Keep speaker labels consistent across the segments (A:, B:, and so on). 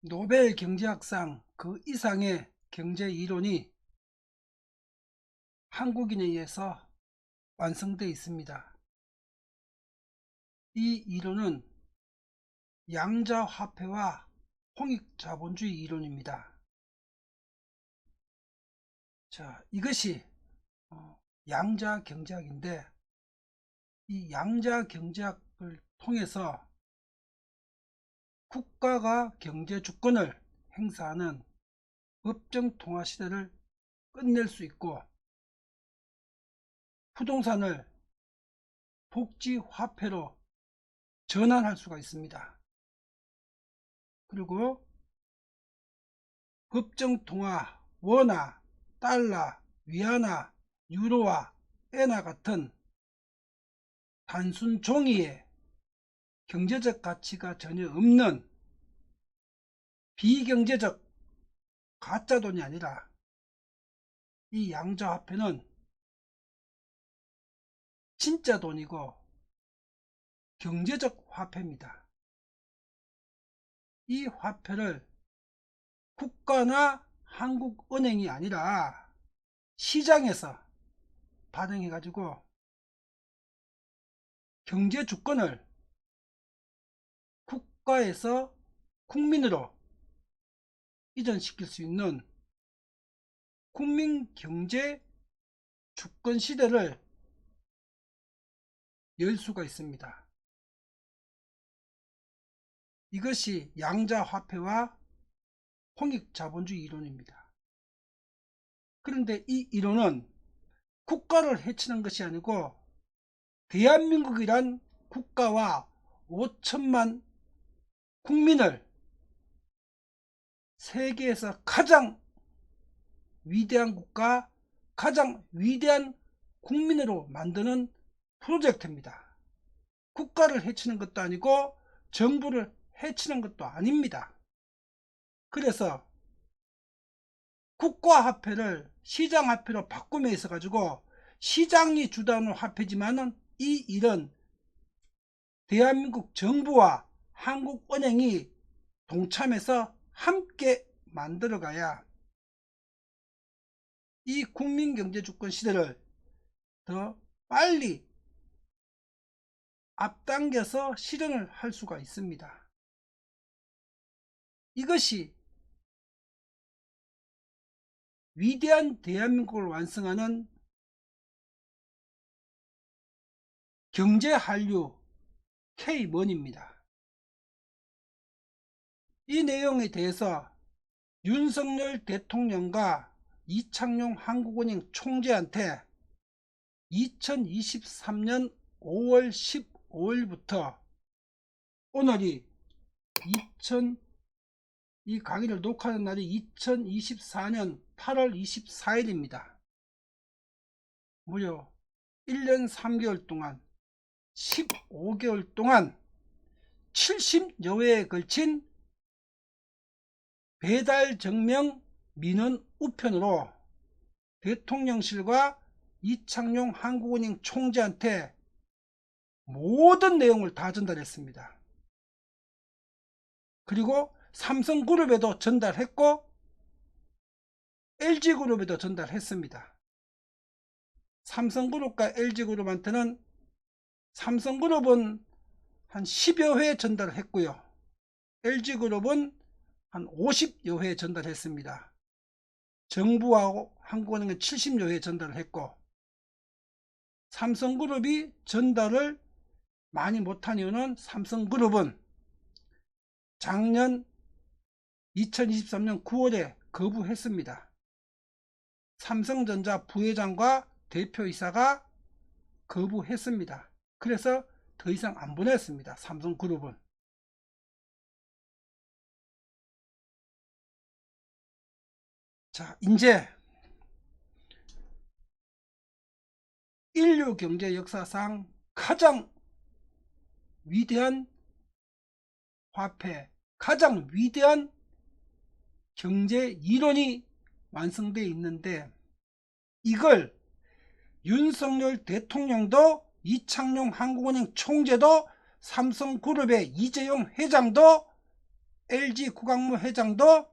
A: 노벨 경제학상 그 이상의 경제 이론이 한국인에 의해서 완성되어 있습니다. 이 이론은 양자화폐와 홍익자본주의 이론입니다. 자, 이것이 양자경제학인데, 이 양자경제학을 통해서 국가가 경제주권을 행사하는 법정통화 시대를 끝낼 수 있고, 부동산을 복지화폐로 전환할 수가 있습니다. 그리고 법정통화, 원화, 달러, 위안화, 유로화, 엔화 같은 단순 종이에 경제적 가치가 전혀 없는 비경제적 가짜돈이 아니라, 이 양자화폐는 진짜 돈이고 경제적 화폐입니다. 이 화폐를 국가나 한국은행이 아니라 시장에서 발행해 가지고 경제주권을 국가에서 국민으로 이전시킬 수 있는 국민경제주권 시대를 열 수가 있습니다. 이것이 양자화폐와 홍익자본주의 이론입니다. 그런데 이 이론은 국가를 해치는 것이 아니고, 대한민국이란 국가와 5천만 국민을 세계에서 가장 위대한 국가, 가장 위대한 국민으로 만드는 프로젝트입니다. 국가를 해치는 것도 아니고 정부를 해치는 것도 아닙니다. 그래서 국가화폐를 시장화폐로 바꾸며 있어 가지고, 시장이 주도하는 화폐지만은 이 일은 대한민국 정부와 한국은행이 동참해서 함께 만들어가야 이 국민경제주권 시대를 더 빨리 앞당겨서 실현을 할 수가 있습니다. 이것이 위대한 대한민국을 완성하는 경제한류 Kmon입니다. 이 내용에 대해서 윤석열 대통령과 이창용 한국은행 총재한테 2023년 5월 15일부터 오늘이 이 강의를 녹화하는 날이 2024년 8월 24일입니다. 무려 1년 3개월 동안, 15개월 동안 70여 회에 걸친 배달 증명 민원 우편으로 대통령실과 이창용 한국은행 총재한테 모든 내용을 다 전달했습니다. 그리고 삼성그룹에도 전달했고 LG그룹에도 전달했습니다. 삼성그룹과 LG그룹한테는, 삼성그룹은 한 10여 회 전달했고요. LG그룹은 한 50여 회 전달했습니다. 정부하고 한국은행은 70여 회 전달했고, 삼성그룹이 전달을 많이 못한 이유는, 삼성그룹은 작년 2023년 9월에 거부했습니다. 삼성전자 부회장과 대표이사가 거부했습니다. 그래서 더 이상 안 보냈습니다. 삼성그룹은. 자, 이제 인류 경제 역사상 가장 위대한 화폐, 가장 위대한 경제 이론이 완성되어 있는데, 이걸 윤석열 대통령도, 이창용 한국은행 총재도, 삼성그룹의 이재용 회장도, LG 구강모 회장도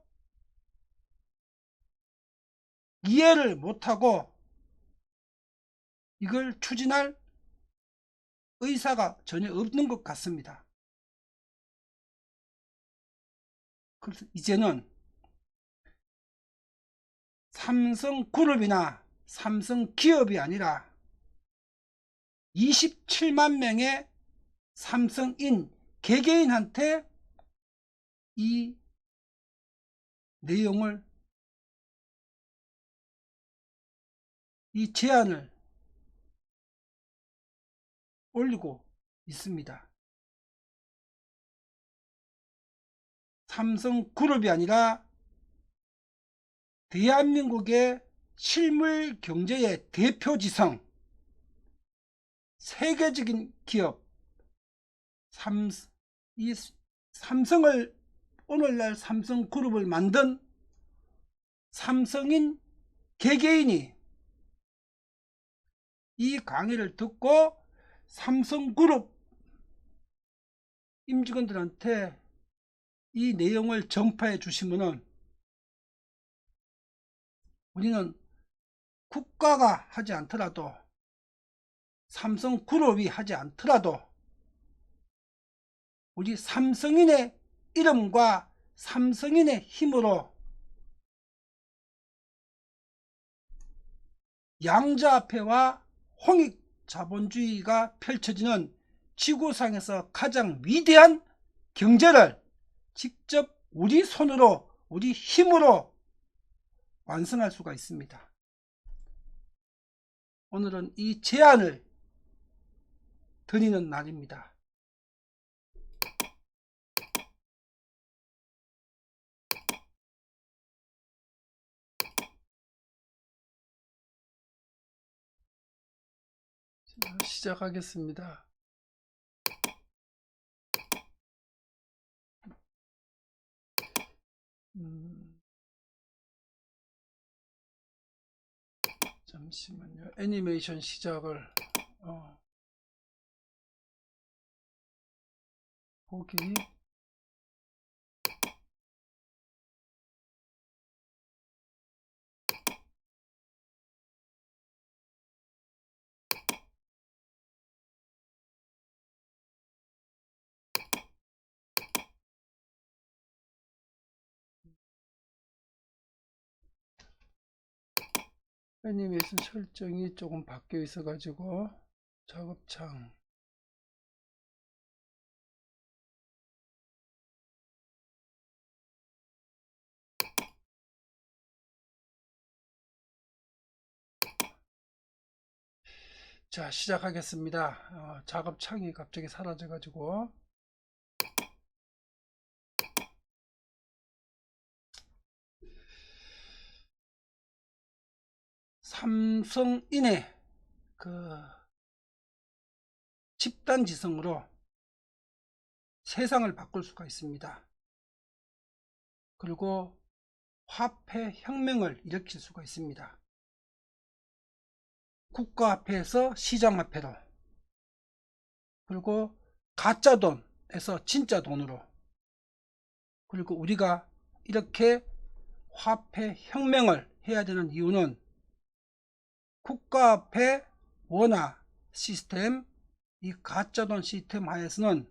A: 이해를 못하고 이걸 추진할 의사가 전혀 없는 것 같습니다. 그래서 이제는 삼성그룹이나 삼성기업이 아니라 27만 명의 삼성인 개개인한테 이 내용을, 이 제안을 올리고 있습니다. 삼성그룹이 아니라 대한민국의 실물 경제의 대표지성, 세계적인 기업, 이 삼성을, 오늘날 삼성그룹을 만든 삼성인 개개인이 이 강의를 듣고 삼성그룹 임직원들한테 이 내용을 전파해 주시면은 우리는 국가가 하지 않더라도, 삼성그룹이 하지 않더라도 우리 삼성인의 이름과 삼성인의 힘으로 양자화폐와 홍익자본주의가 펼쳐지는 지구상에서 가장 위대한 경제를 직접 우리 손으로, 우리 힘으로 완성할 수가 있습니다. 오늘은 이 제안을 드리는 날입니다. 시작하겠습니다. 잠시만요. 애니메이션 시작을 보기. 애니메이션 설정이 조금 바뀌어 있어 가지고 작업창, 자 시작하겠습니다. 작업창이 갑자기 사라져 가지고 삼성인의 그 집단지성으로 세상을 바꿀 수가 있습니다. 그리고 화폐 혁명을 일으킬 수가 있습니다. 국가화폐에서 시장화폐로, 그리고 가짜돈에서 진짜 돈으로, 그리고 우리가 이렇게 화폐 혁명을 해야 되는 이유는 국가화폐 원화 시스템, 이 가짜돈 시스템 하에서는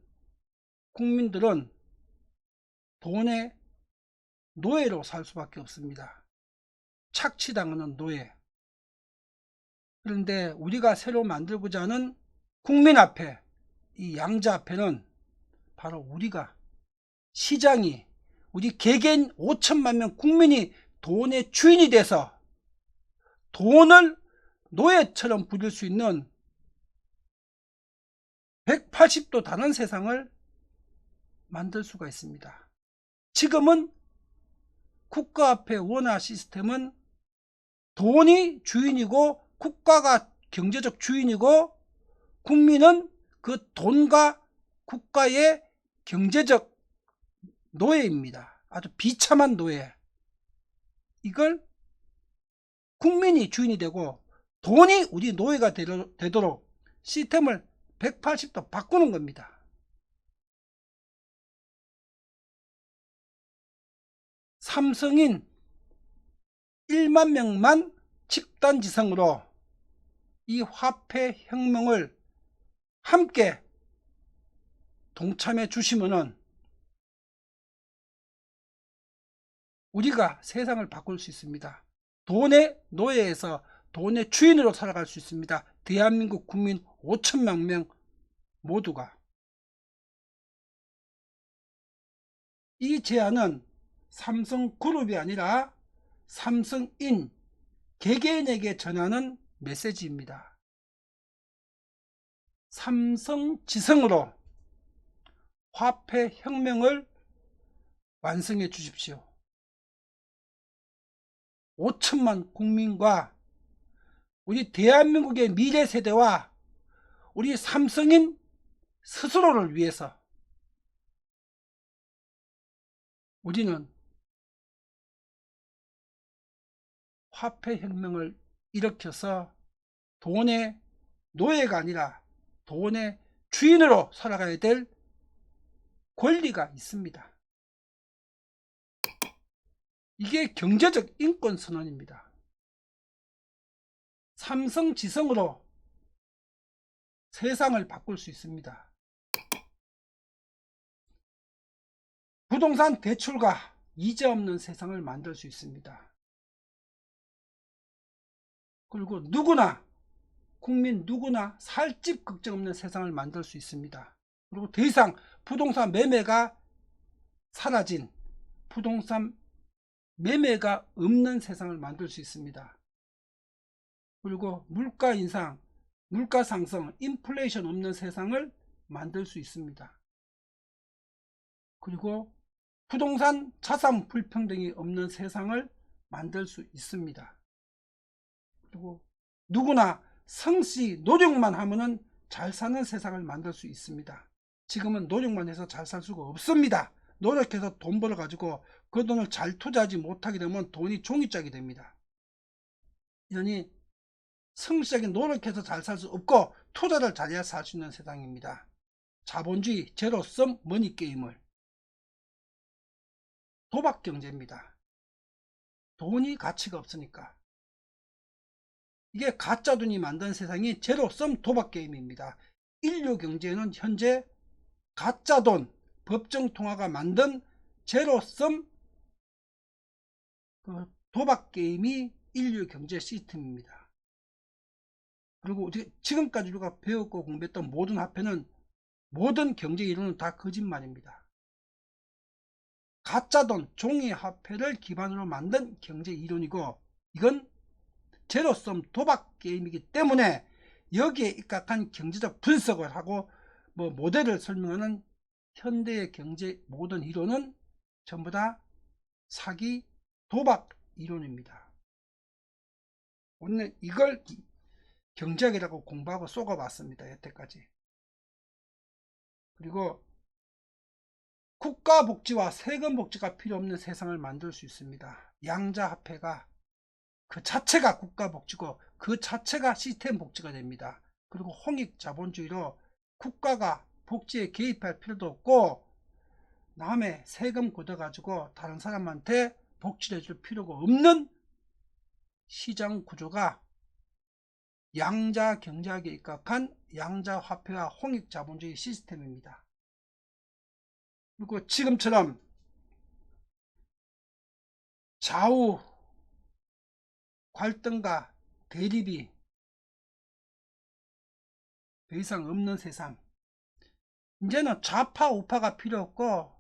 A: 국민들은 돈의 노예로 살 수밖에 없습니다. 착취당하는 노예. 그런데 우리가 새로 만들고자 하는 국민화폐, 이 양자화폐는 바로 우리가, 시장이, 우리 개개인 5천만 명 국민이 돈의 주인이 돼서 돈을 노예처럼 부릴 수 있는 180도 다른 세상을 만들 수가 있습니다. 지금은 국가화폐 원화 시스템은 돈이 주인이고 국가가 경제적 주인이고 국민은 그 돈과 국가의 경제적 노예입니다. 아주 비참한 노예. 이걸 국민이 주인이 되고 돈이 우리 노예가 되도록 시스템을 180도 바꾸는 겁니다. 삼성인 1만 명만 집단지성으로 이 화폐혁명을 함께 동참해 주시면은 우리가 세상을 바꿀 수 있습니다. 돈의 노예에서 돈의 주인으로 살아갈 수 있습니다. 대한민국 국민 5천만 명 모두가. 이 제안은 삼성그룹이 아니라 삼성인 개개인에게 전하는 메시지입니다. 삼성지성으로 화폐혁명을 완성해 주십시오. 5천만 국민과 우리 대한민국의 미래 세대와 우리 삼성인 스스로를 위해서 우리는 화폐혁명을 일으켜서 돈의 노예가 아니라 돈의 주인으로 살아가야 될 권리가 있습니다. 이게 경제적 인권 선언입니다. 삼성지성으로 세상을 바꿀 수 있습니다. 부동산 대출과 이자 없는 세상을 만들 수 있습니다. 그리고 누구나, 국민 누구나 살 집 걱정 없는 세상을 만들 수 있습니다. 그리고 더 이상 부동산 매매가 사라진, 부동산 매매가 없는 세상을 만들 수 있습니다. 그리고 물가 인상, 물가 상승, 인플레이션 없는 세상을 만들 수 있습니다. 그리고 부동산 자산 불평등이 없는 세상을 만들 수 있습니다. 그리고 누구나 성씨 노력만 하면은 잘 사는 세상을 만들 수 있습니다. 지금은 노력만 해서 잘 살 수가 없습니다. 노력해서 돈 벌어 가지고 그 돈을 잘 투자하지 못하게 되면 돈이 종이짝이 됩니다. 이러니 성실하게 노력해서 잘 살 수 없고 투자를 잘해야 살 수 있는 세상입니다. 자본주의 제로섬 머니게임을, 도박경제입니다. 돈이 가치가 없으니까. 이게 가짜 돈이 만든 세상이 제로섬 도박게임입니다. 인류 경제는 현재 가짜 돈, 법정통화가 만든 제로섬 도박게임이 인류 경제 시스템입니다. 그리고 지금까지 우리가 배웠고 공부했던 모든 화폐는, 모든 경제 이론은 다 거짓말입니다. 가짜돈, 종이화폐를 기반으로 만든 경제 이론이고, 이건 제로섬 도박 게임이기 때문에 여기에 입각한 경제적 분석을 하고 모델을 설명하는 현대의 경제 모든 이론은 전부 다 사기 도박 이론입니다. 오늘 이걸 경제학이라고 공부하고 쏘아봤습니다. 여태까지. 그리고 국가복지와 세금복지가 필요 없는 세상을 만들 수 있습니다. 양자화폐가 그 자체가 국가복지고 그 자체가 시스템 복지가 됩니다. 그리고 홍익자본주의로 국가가 복지에 개입할 필요도 없고 남의 세금 걷어가지고 다른 사람한테 복지를 해줄 필요가 없는 시장 구조가 양자 경제학에 입각한 양자화폐와 홍익자본주의 시스템입니다. 그리고 지금처럼 좌우 갈등과 대립이 더 이상 없는 세상, 이제는 좌파 우파가 필요 없고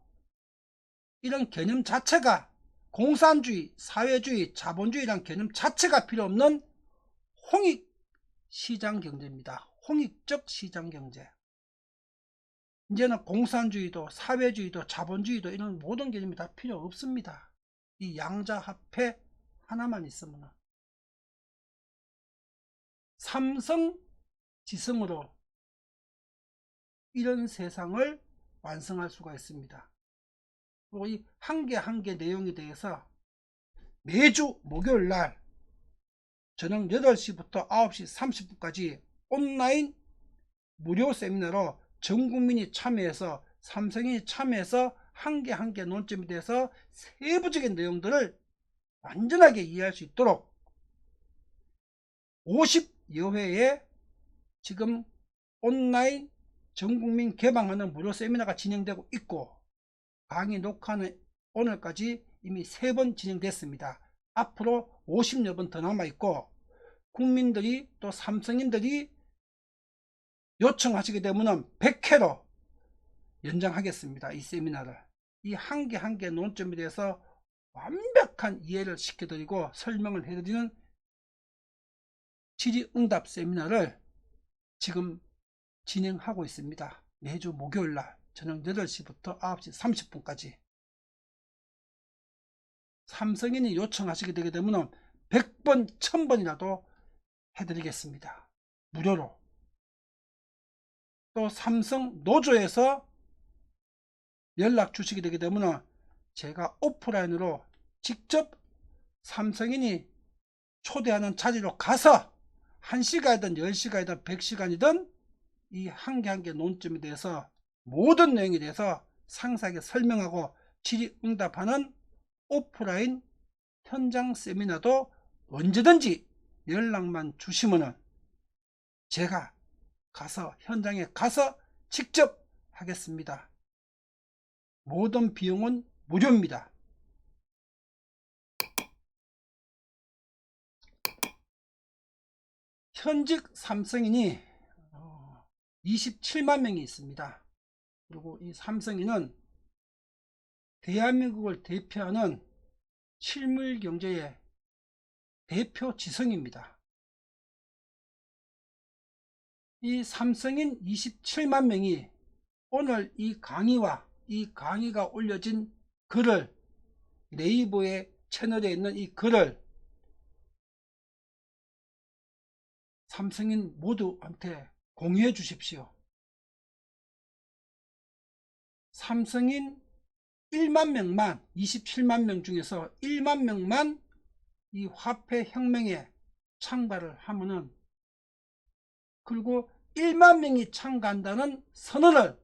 A: 이런 개념 자체가 공산주의, 사회주의, 자본주의란 개념 자체가 필요 없는 홍익 시장경제입니다. 홍익적 시장경제. 이제는 공산주의도 사회주의도 자본주의도 이런 모든 개념이 다 필요 없습니다. 이 양자화폐 하나만 있으면 삼성지성으로 이런 세상을 완성할 수가 있습니다. 그리고 이 한 개 한 개 내용에 대해서 매주 목요일날 저녁 8시부터 9시 30분까지 온라인 무료 세미나로 전 국민이 참여해서 삼성이 참여해서 한 개 한 개 논점에 대해서 세부적인 내용들을 완전하게 이해할 수 있도록 50여 회에 지금 온라인 전국민 개방하는 무료 세미나가 진행되고 있고, 강의 녹화는 오늘까지 이미 3번 진행됐습니다. 앞으로 50여 번 더 남아있고, 국민들이 또 삼성인들이 요청하시게 되면 100회로 연장하겠습니다. 이 세미나를. 이 한 개 한 개 논점에 대해서 완벽한 이해를 시켜드리고 설명을 해드리는 질의응답 세미나를 지금 진행하고 있습니다. 매주 목요일날 저녁 8시부터 9시 30분까지 삼성인이 요청하시게 되게 되면 100번 1000번이라도 해드리겠습니다. 무료로. 또 삼성 노조에서 연락 주시게 되게 되면 제가 오프라인으로 직접 삼성인이 초대하는 자리로 가서 1시간이든 10시간이든 100시간이든 이 한 개 한 개 논점에 대해서 모든 내용에 대해서 상세하게 설명하고 질의응답하는 오프라인 현장 세미나도 언제든지 연락만 주시면은 제가 가서 현장에 가서 직접 하겠습니다. 모든 비용은 무료입니다. 현직 삼성인이 27만 명이 있습니다. 그리고 이 삼성인은 대한민국을 대표하는 실물 경제의 대표 지성입니다. 이 삼성인 27만 명이 오늘 이 강의와 이 강의가 올려진 글을, 네이버의 채널에 있는 이 글을 삼성인 모두한테 공유해 주십시오. 삼성인 1만 명만, 27만 명 중에서 1만 명만 이 화폐 혁명에 참가를 하면은, 그리고 1만 명이 참가한다는 선언을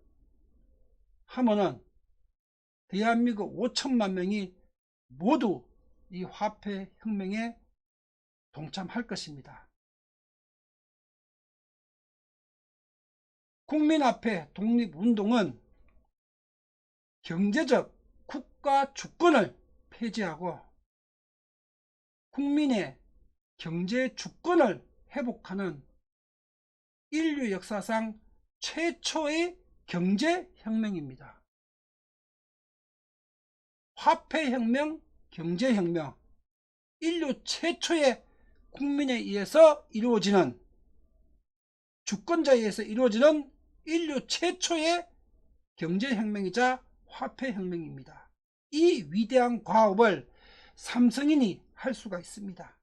A: 하면은 대한민국 5천만 명이 모두 이 화폐 혁명에 동참할 것입니다. 국민화폐 독립운동은 경제적 국가 주권을 폐지하고 국민의 경제 주권을 회복하는 인류 역사상 최초의 경제혁명입니다. 화폐혁명, 경제혁명, 인류 최초의 국민에 의해서 이루어지는, 주권자에 의해서 이루어지는 인류 최초의 경제혁명이자 화폐혁명입니다. 이 위대한 과업을 삼성인이 할 수가 있습니다.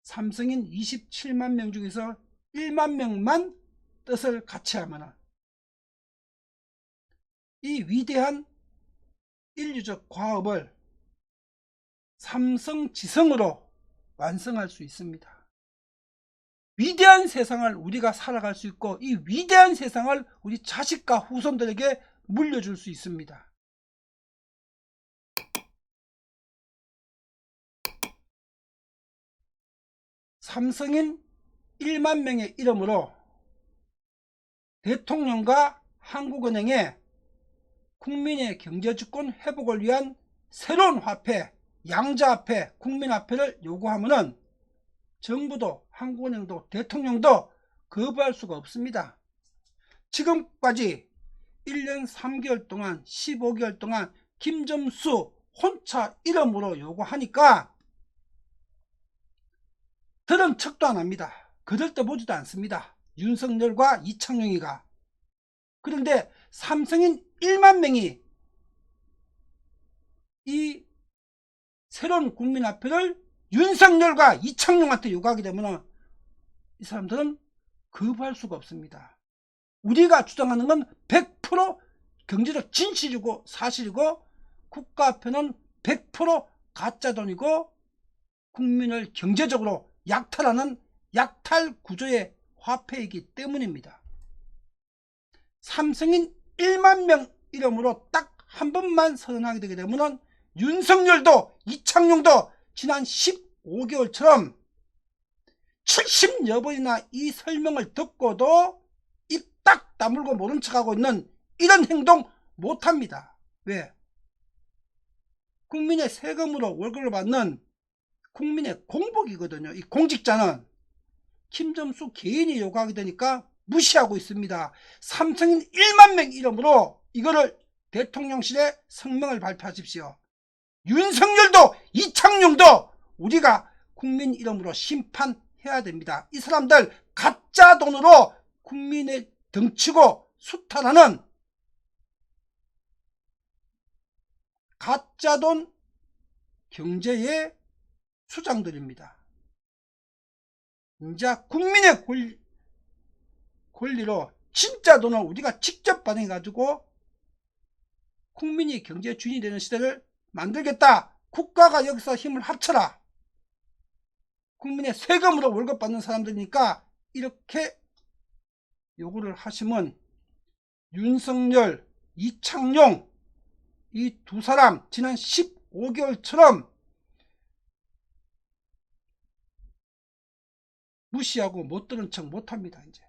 A: 삼성인 27만 명 중에서 1만 명만 뜻을 같이 하면 이 위대한 인류적 과업을 삼성지성으로 완성할 수 있습니다. 위대한 세상을 우리가 살아갈 수 있고 이 위대한 세상을 우리 자식과 후손들에게 물려줄 수 있습니다. 삼성인 1만 명의 이름으로 대통령과 한국은행에 국민의 경제주권 회복을 위한 새로운 화폐, 양자화폐, 국민화폐를 요구하면은 정부도 한국은행도 대통령도 거부할 수가 없습니다. 지금까지 1년 3개월 동안 15개월 동안 김점수 혼자 이름으로 요구하니까 들은 척도 안 합니다. 거들떠보지도 않습니다. 윤석열과 이창용이가. 그런데 삼성인 1만 명이 이 새로운 국민화폐를 윤석열과 이창용한테 요구하게 되면 이 사람들은 거부할 수가 없습니다. 우리가 주장하는 건 100% 경제적 진실이고 사실이고 국가화폐는 100% 가짜돈이고 국민을 경제적으로 약탈하는 약탈 구조의 화폐이기 때문입니다. 삼성인 1만 명 이름으로 딱 한 번만 선언하게 되게 되면은 윤석열도 이창용도 지난 15개월처럼 70여 번이나 이 설명을 듣고도 입 딱 다물고 모른 척하고 있는 이런 행동 못합니다. 왜? 국민의 세금으로 월급을 받는 국민의 공복이거든요. 이 공직자는 김점수 개인이 요구하게 되니까 무시하고 있습니다. 삼성인 1만 명 이름으로 이거를 대통령실에 성명을 발표하십시오. 윤석열도 이창용도 우리가 국민 이름으로 심판해야 됩니다. 이 사람들 가짜 돈으로 국민의 덩치고 수탈하는 가짜돈 경제의 수장들입니다. 이제 국민의 권리로 진짜 돈을 우리가 직접 발행해 가지고 국민이 경제 주인이 되는 시대를 만들겠다. 국가가 여기서 힘을 합쳐라. 국민의 세금으로 월급 받는 사람들이니까 이렇게 요구를 하시면 윤석열, 이창용 이 두 사람 지난 15개월처럼 무시하고 못 들은 척 못합니다. 이제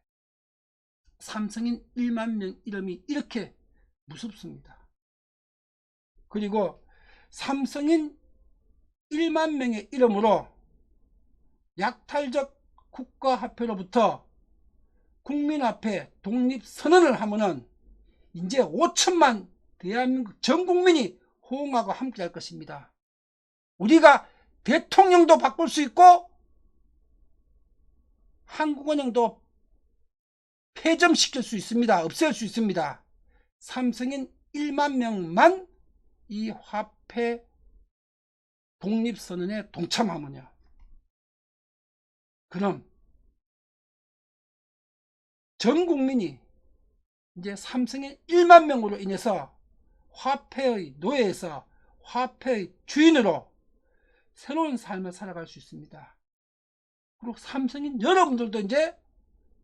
A: 삼성인 1만 명 이름이 이렇게 무섭습니다. 그리고 삼성인 1만 명의 이름으로 약탈적 국가화폐로부터 국민 앞에 독립선언을 하면은 이제 5천만 대한민국 전 국민이 호응하고 함께 할 것입니다. 우리가 대통령도 바꿀 수 있고 한국은행도 폐점시킬 수 있습니다. 없앨 수 있습니다. 삼성인 1만 명만 이 화폐 독립선언에 동참하면요. 그럼 전 국민이 이제 삼성인 1만 명으로 인해서 화폐의 노예에서 화폐의 주인으로 새로운 삶을 살아갈 수 있습니다. 그리고 삼성인 여러분들도 이제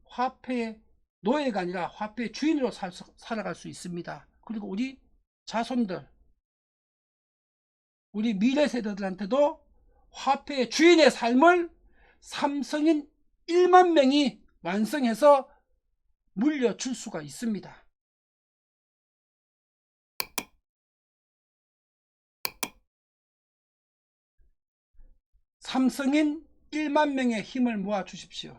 A: 화폐의 노예가 아니라 화폐의 주인으로 살아갈 수 있습니다. 그리고 우리 자손들, 우리 미래 세대들한테도 화폐의 주인의 삶을 삼성인 1만 명이 완성해서 물려줄 수가 있습니다. 삼성인 1만 명의 힘을 모아 주십시오.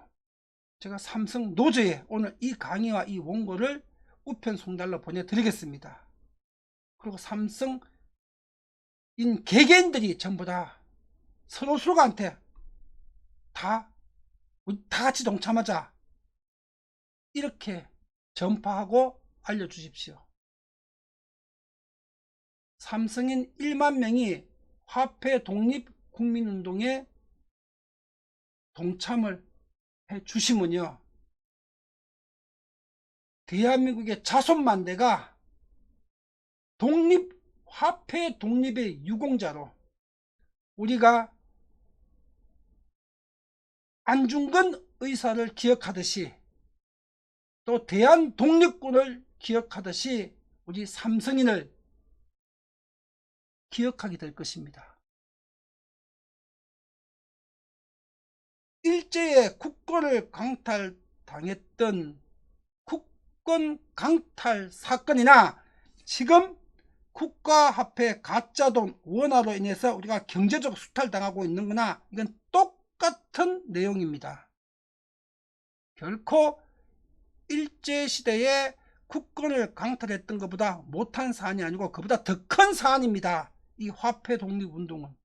A: 제가 삼성 노조에 오늘 이 강의와 이 원고를 우편 송달로 보내드리겠습니다. 그리고 삼성인 개개인들이 전부 다 서로한테 다 같이 동참하자. 이렇게 전파하고 알려주십시오. 삼성인 1만 명이 화폐 독립 국민운동에 동참을 해 주시면요. 대한민국의 자손만대가 화폐 독립의 유공자로 우리가 안중근 의사를 기억하듯이 또 대한독립군을 기억하듯이 우리 삼성인을 기억하게 될 것입니다. 일제에 국권을 강탈당했던 국권 강탈 사건이나 지금 국가화폐 가짜돈 원화로 인해서 우리가 경제적 수탈당하고 있는 거나 이건 똑같은 내용입니다. 결코 일제시대에 국권을 강탈했던 것보다 못한 사안이 아니고 그보다 더 큰 사안입니다. 이 화폐 독립운동은.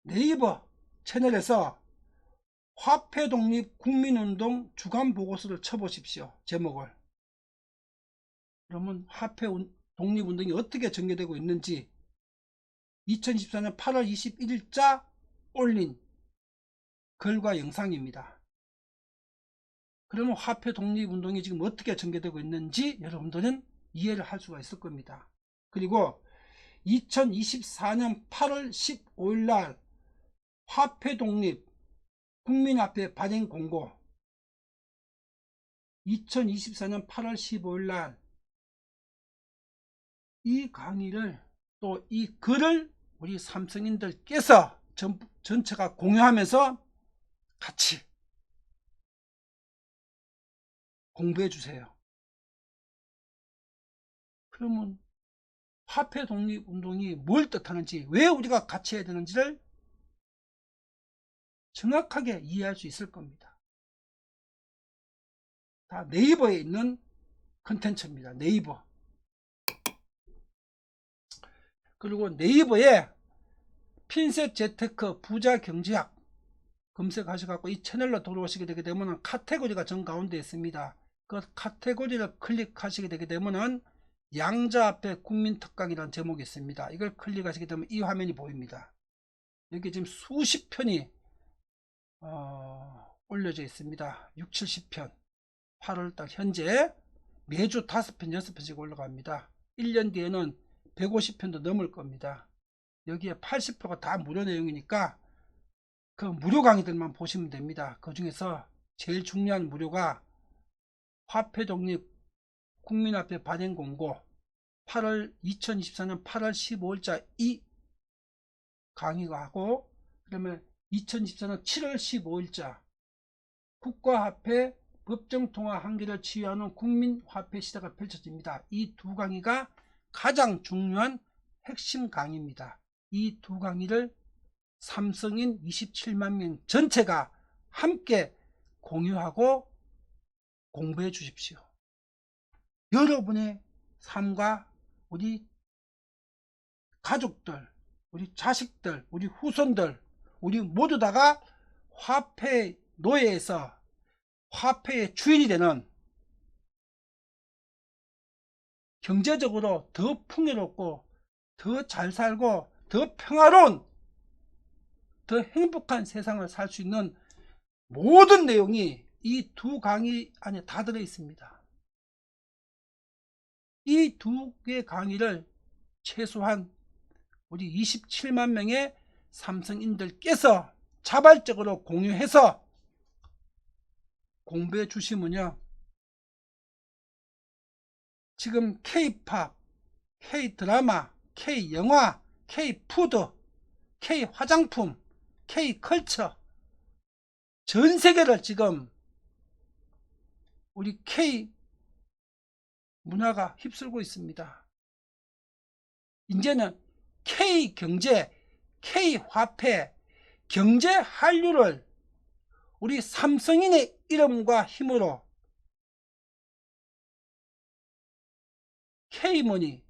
A: 네이버 채널에서 화폐 독립 국민운동 주간 보고서를 쳐보십시오. 제목을. 그러면 화폐 독립운동이 어떻게 전개되고 있는지 2024년 8월 21일자 올린 글과 영상입니다. 그러면 화폐 독립운동이 지금 어떻게 전개되고 있는지 여러분들은 이해를 할 수가 있을 겁니다. 그리고 2024년 8월 15일 날 화폐 독립 국민화폐 발행 공고 2024년 8월 15일 날 이 강의를 또 이 글을 우리 삼성인들께서 전체가 공유하면서 같이 공부해 주세요. 그러면 화폐 독립 운동이 뭘 뜻하는지, 왜 우리가 같이 해야 되는지를 정확하게 이해할 수 있을 겁니다. 다 네이버에 있는 컨텐츠입니다. 네이버. 그리고 네이버에 핀셋 재테크 부자 경제학 검색하셔갖고 이 채널로 들어오시게 되게 되면 카테고리가 정 가운데 있습니다. 그 카테고리를 클릭하시게 되게 되면은 양자 앞에 국민특강이라는 제목이 있습니다. 이걸 클릭하시게 되면 이 화면이 보입니다. 여기 지금 수십 편이 올려져 있습니다. 6, 70편. 8월달 현재 매주 5편, 6편씩 올라갑니다. 1년 뒤에는 150편도 넘을 겁니다. 여기에 80%가 다 무료 내용이니까 그 무료 강의들만 보시면 됩니다. 그 중에서 제일 중요한 무료가 화폐 독립 국민화폐 발행 공고 2024년 8월 15일자 이 강의가 하고, 그러면 2024년 7월 15일자 국가화폐 법정통화 한계를 치유하는 국민화폐 시대가 펼쳐집니다. 이 두 강의가 가장 중요한 핵심 강의입니다. 이 두 강의를 삼성인 27만 명 전체가 함께 공유하고 공부해 주십시오. 여러분의 삶과 우리 가족들, 우리 자식들, 우리 후손들, 우리 모두 다가 화폐 노예에서 화폐의 주인이 되는, 경제적으로 더 풍요롭고 더 잘 살고 더 평화로운, 더 행복한 세상을 살 수 있는 모든 내용이 이 두 강의 안에 다 들어 있습니다. 이 두 개의 강의를 최소한 우리 27만 명의 삼성인들께서 자발적으로 공유해서 공부해 주시면요, 지금 K-팝, K-드라마, K-영화, K-푸드, K-화장품, K-컬처, 전 세계를 지금 우리 K-문화가 휩쓸고 있습니다. 이제는 K-경제, K-화폐, 경제 한류를 우리 삼성인의 이름과 힘으로 K머니,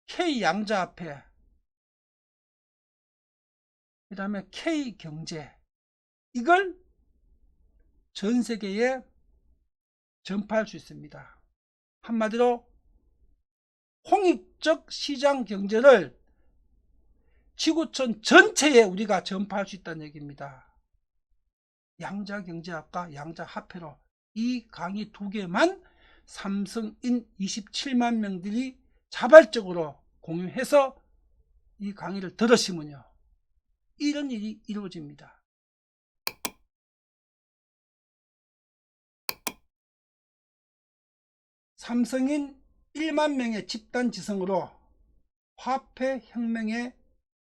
A: K양자화폐, 그 다음에 K경제, 이걸 전 세계에 전파할 수 있습니다. 한마디로 홍익적 시장 경제를 지구촌 전체에 우리가 전파할 수 있다는 얘기입니다. 양자경제학과 양자화폐로 이 강의 두 개만 삼성인 27만 명들이 자발적으로 공유해서 이 강의를 들으시면요, 이런 일이 이루어집니다. 삼성인 1만 명의 집단 지성으로 화폐 혁명의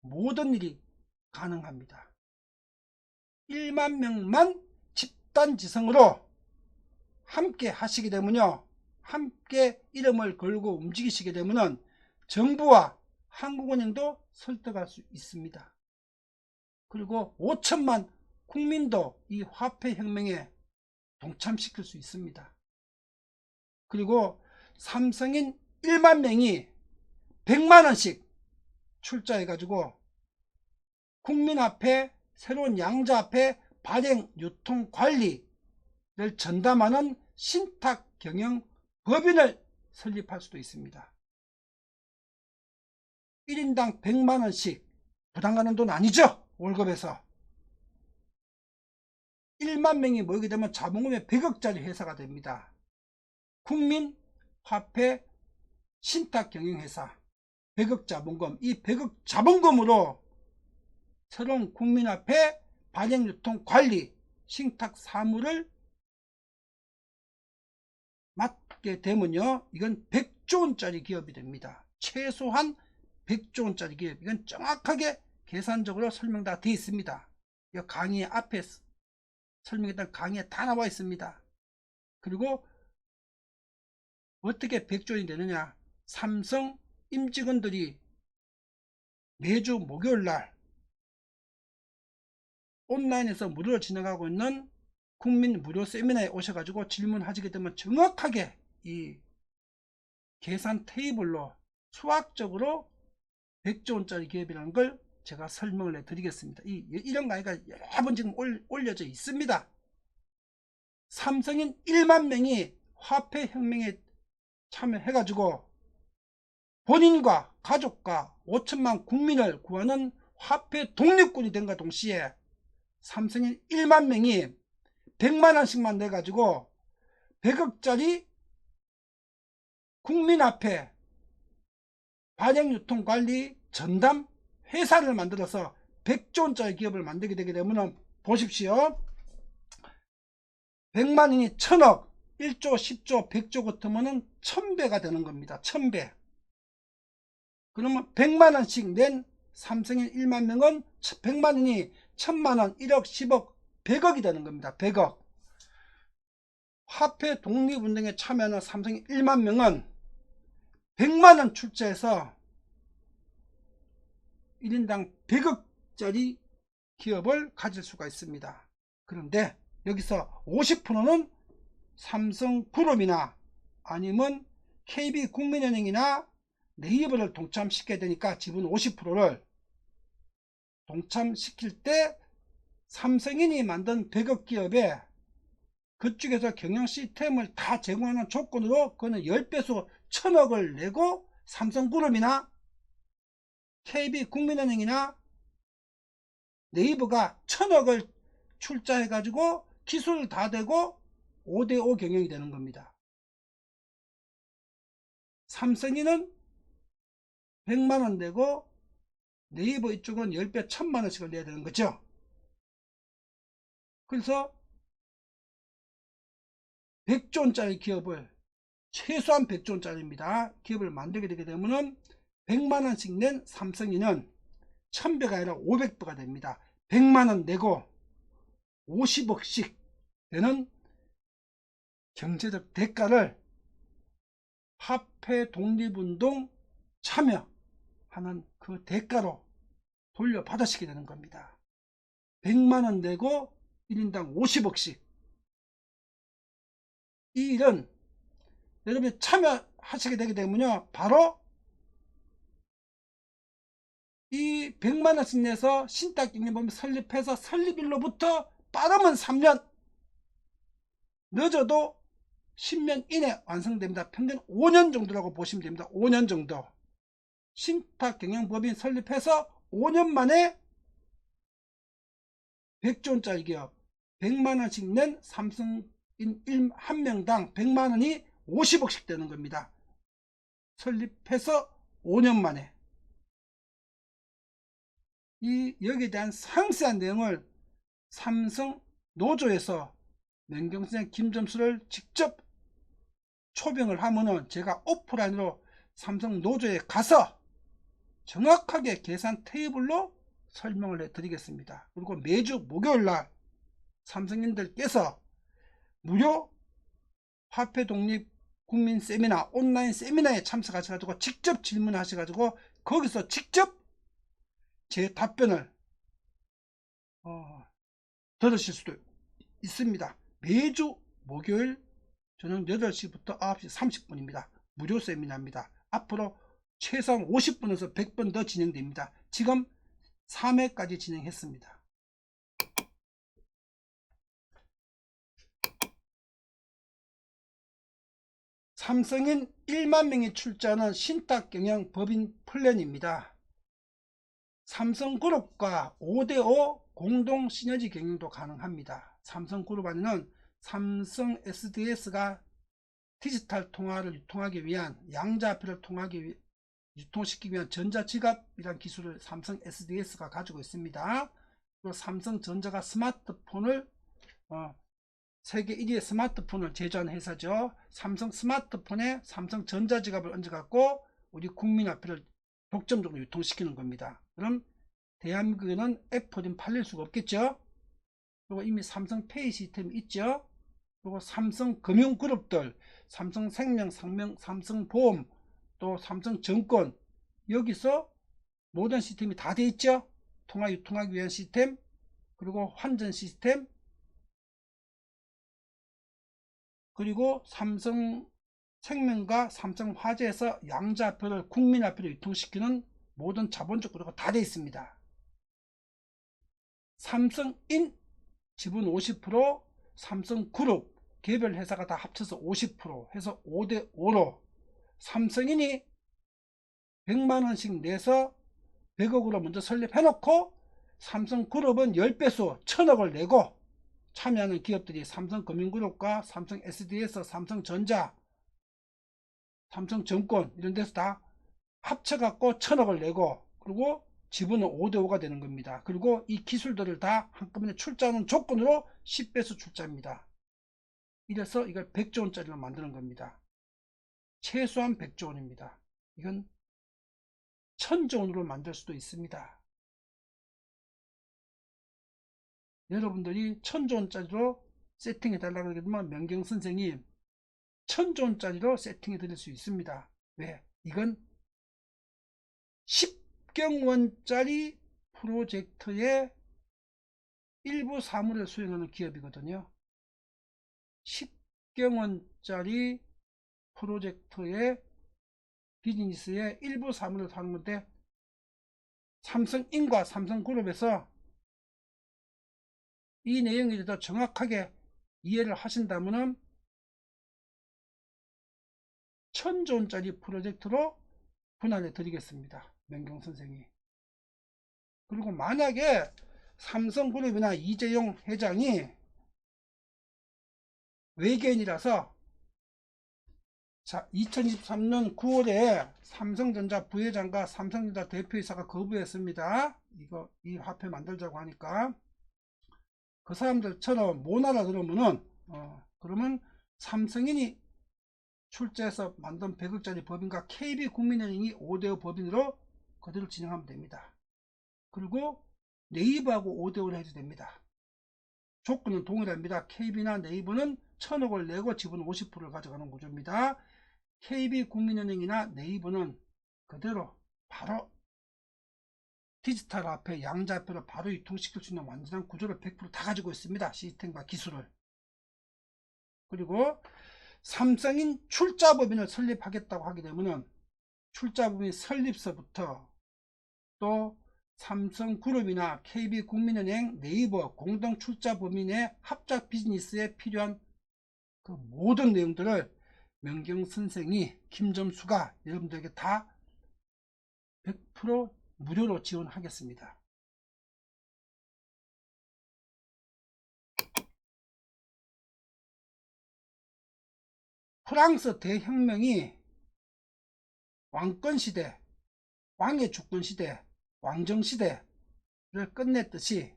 A: 모든 일이 가능합니다. 1만 명만 집단 지성으로 함께 하시게 되면요, 함께 이름을 걸고 움직이시게 되면은 정부와 한국은행도 설득할 수 있습니다. 그리고 5천만 국민도 이 화폐 혁명에 동참시킬 수 있습니다. 그리고 삼성인 1만 명이 100만원씩 출자해 가지고 국민화폐, 새로운 양자화폐 발행 유통 관리를 전담하는 신탁경영 법인을 설립할 수도 있습니다. 1인당 100만원씩 부담 가는 돈 아니죠? 월급에서 1만 명이 모이게 되면 자본금이 100억짜리 회사가 됩니다. 국민화폐 신탁경영회사 100억 자본금, 이 100억 자본금으로 새로운 국민화폐 발행 유통 관리 신탁 사무를 받게 되면요, 이건 100조 원짜리 기업이 됩니다. 최소한 100조 원짜리 기업. 이건 정확하게 계산적으로 설명 다 되어 있습니다. 이 강의 앞에 설명했던 강의에 다 나와 있습니다. 그리고 어떻게 100조 원이 되느냐? 삼성 임직원들이 매주 목요일날 온라인에서 무료로 진행하고 있는 국민 무료 세미나에 오셔가지고 질문하시게 되면 정확하게 이 계산 테이블로 수학적으로 100조 원짜리 기업이라는 걸 제가 설명을 해드리겠습니다. 이런 강의가 여러 번 지금 올려져 있습니다. 삼성인 1만 명이 화폐혁명에 참여해가지고 본인과 가족과 5천만 국민을 구하는 화폐 독립군이 된과 동시에 삼성인 1만 명이 100만원씩만 내가지고 100억짜리 국민 앞에 발행유통관리 전담 회사를 만들어서 100조 원짜리 기업을 만들게 되게 되면 보십시오. 100만원이 1000억, 1조, 10조, 100조 같으면 1000배가 되는 겁니다. 1000배. 그러면 100만원씩 낸 삼성인 1만 명은 100만원이 1000만원, 1억, 10억, 100억이 되는 겁니다. 100억. 화폐 독립운동에 참여하는 삼성인 1만 명은 100만원 출자해서 1인당 100억짜리 기업을 가질 수가 있습니다. 그런데 여기서 50%는 삼성그룹이나 아니면 KB국민은행이나 네이버를 동참시켜야 되니까 지분 50%를 동참시킬 때 삼성인이 만든 100억 기업에 그쪽에서 경영 시스템을 다 제공하는 조건으로 그는 10배수 1000억을 내고 삼성그룹이나 KB국민은행이나 네이버가 1000억을 출자해 가지고 기술 다 되고 5대5 경영이 되는 겁니다. 삼성인은 100만원 내고 네이버 이쪽은 10배 1000만원씩을 내야 되는 거죠. 그래서 100조 원짜리 기업을 최소한 100조 원짜리입니다. 기업을 만들게 되게 되면 100만원씩 낸 삼성인은 1000배가 아니라 500배가 됩니다. 100만원 내고 50억씩 되는 경제적 대가를 화폐 독립운동 참여하는 그 대가로 돌려받으시게 되는 겁니다. 100만원 내고 1인당 50억씩. 이 일은 여러분이 참여하시게 되게 되면요, 바로 이 100만원씩 내서 신탁경영법인 설립해서 설립일로부터 빠르면 3년, 늦어도 10년 이내 완성됩니다. 평균 5년 정도라고 보시면 됩니다. 5년 정도. 신탁경영법인 설립해서 5년 만에 100조 원짜리 기업 100만원씩 낸 삼성인 1명당 100만원이 50억씩 되는 겁니다. 설립해서 5년 만에. 여기에 대한 상세한 내용을 삼성 노조에서 명경선생 김점수를 직접 초빙을 하면은 제가 오프라인으로 삼성 노조에 가서 정확하게 계산 테이블로 설명을 해 드리겠습니다. 그리고 매주 목요일날 삼성인들께서 무료 화폐 독립 국민 세미나 온라인 세미나에 참석하셔가지고 직접 질문하셔가지고 거기서 직접 제 답변을 들으실 수도 있습니다. 매주 목요일 저녁 8시부터 9시 30분입니다. 무료 세미나입니다. 앞으로 최소한 50분에서 100번 더 진행됩니다. 지금 3회까지 진행했습니다. 삼성인 1만 명이 출자하는 신탁경영 법인 플랜입니다. 삼성그룹과 5대5 공동 시너지 경영도 가능합니다. 삼성그룹 안에는 삼성 SDS가 디지털 통화를 유통하기 위한 양자화폐를 유통시키기 위한 전자지갑이라는 기술을 삼성 SDS가 가지고 있습니다. 그리고 삼성전자가 스마트폰을 세계 1위의 스마트폰을 제조한 회사죠. 삼성 스마트폰에 삼성전자 지갑을 얹어갖고 우리 국민화폐를 독점적으로 유통시키는 겁니다. 그럼 대한민국에는 애플은 팔릴 수가 없겠죠. 그리고 이미 삼성페이 시스템이 있죠. 그리고 삼성금융그룹들, 삼성생명, 삼성보험, 또 삼성증권, 여기서 모든 시스템이 다 돼 있죠. 통화 유통하기 위한 시스템, 그리고 환전 시스템, 그리고 삼성생명과 삼성화재에서 양자화폐를 국민화폐로 유통시키는 모든 자본적 구조가 다 되어 있습니다. 삼성인 지분 50%, 삼성그룹 개별 회사가 다 합쳐서 50% 해서 5대5로 삼성인이 100만원씩 내서 100억으로 먼저 설립해놓고 삼성그룹은 10배수 1000억을 내고 참여하는 기업들이 삼성금융그룹과 삼성 SDS, 삼성전자, 삼성증권 이런 데서 다 합쳐갖고 1000억을 내고, 그리고 지분은 5대5가 되는 겁니다. 그리고 이 기술들을 다 한꺼번에 출자하는 조건으로 10배수 출자입니다. 이래서 이걸 100조 원짜리로 만드는 겁니다. 최소한 100조 원입니다. 이건 1000조 원으로 만들 수도 있습니다. 여러분들이 1000조 원짜리로 세팅해 달라고 그러면 명경 선생님 1000조 원짜리로 세팅해 드릴 수 있습니다. 왜? 이건 10경원짜리 프로젝트의 일부 사물을 수행하는 기업이거든요. 10경원짜리 프로젝트의 비즈니스의 일부 사물을 하는 건데, 삼성인과 삼성그룹에서 이 내용에 대해서 정확하게 이해를 하신다면 1000조 원짜리 프로젝트로 분할해 드리겠습니다. 명경 선생이. 그리고 만약에 삼성그룹이나 이재용 회장이 외계인이라서 2023년 9월에 삼성전자 부회장과 삼성전자 대표이사가 거부했습니다. 이 화폐 만들자고 하니까 그 사람들처럼 못 알아들으면은 그러면 삼성인이 출자해서 만든 100억짜리 법인과 KB국민은행이 5대5 법인으로 그대로 진행하면 됩니다. 그리고 네이버하고 5대5로 해도 됩니다. 조건은 동일합니다. KB나 네이버는 1000억을 내고 지분 50%를 가져가는 구조입니다. KB국민은행이나 네이버는 그대로 바로 디지털 화폐, 양자화폐로 바로 유통시킬 수 있는 완전한 구조를 100% 다 가지고 있습니다. 시스템과 기술을. 그리고 삼성인 출자법인을 설립하겠다고 하게 되면 출자법인 설립서부터 또 삼성그룹이나 KB국민은행, 네이버 공동 출자법인의 합작 비즈니스에 필요한 그 모든 내용들을 명경 선생이, 김점수가 여러분들에게 다 100% 무료로 지원하겠습니다. 프랑스 대혁명이 왕권시대, 왕의 주권시대, 왕정시대를 끝냈듯이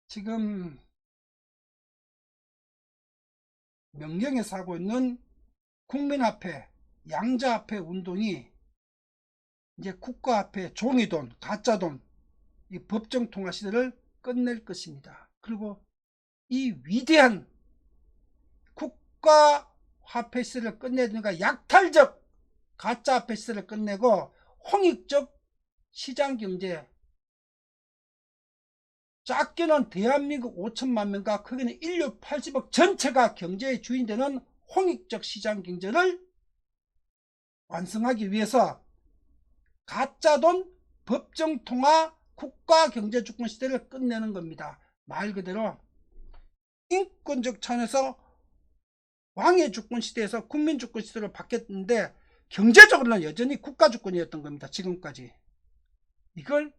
A: 지금 명경에서 하고 있는 국민화폐, 양자화폐 운동이 이제 국가화폐, 종이돈, 가짜돈, 이 법정통화 시대를 끝낼 것입니다. 그리고 이 위대한 국가화폐 시대를 끝내야 되니까 약탈적 가짜화폐 시대를 끝내고 홍익적 시장경제, 작게는 대한민국 5천만 명과 크게는 인류 80억 전체가 경제의 주인 되는 홍익적 시장경제를 완성하기 위해서 가짜돈 법정통화 국가경제주권 시대를 끝내는 겁니다. 말 그대로 인권적 차원에서 왕의 주권 시대에서 국민 주권 시대로 바뀌었는데 경제적으로는 여전히 국가 주권이었던 겁니다. 지금까지. 이걸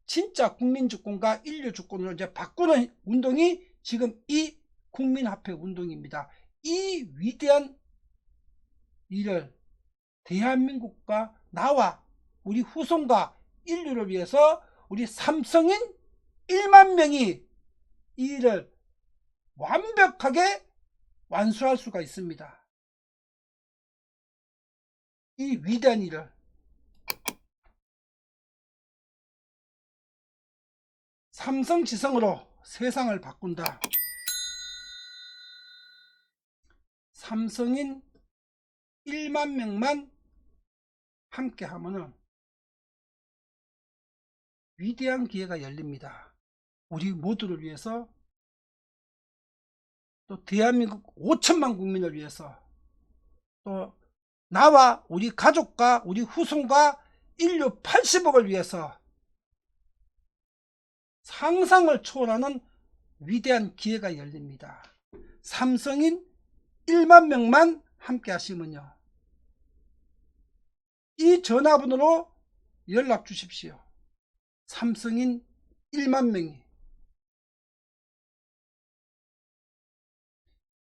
A: 진짜 국민 주권과 인류 주권으로 이제 바꾸는 운동이 지금 이 국민화폐 운동입니다. 이 위대한 일을 대한민국과 나와 우리 후손과 인류를 위해서 우리 삼성인 1만 명이 이 일을 완벽하게 완수할 수가 있습니다. 이 위대한 일을 삼성지성으로 세상을 바꾼다. 삼성인 1만 명만 함께 하면은 위대한 기회가 열립니다. 우리 모두를 위해서, 또 대한민국 5천만 국민을 위해서, 또 나와 우리 가족과 우리 후손과 인류 80억을 위해서 상상을 초월하는 위대한 기회가 열립니다. 삼성인 1만 명만 함께 하시면요, 이 전화번호로 연락 주십시오. 삼성인 1만 명이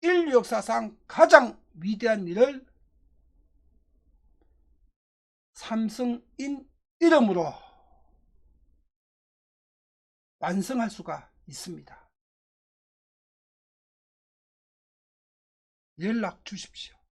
A: 인류 역사상 가장 위대한 일을 삼성인 이름으로 완성할 수가 있습니다. 연락 주십시오.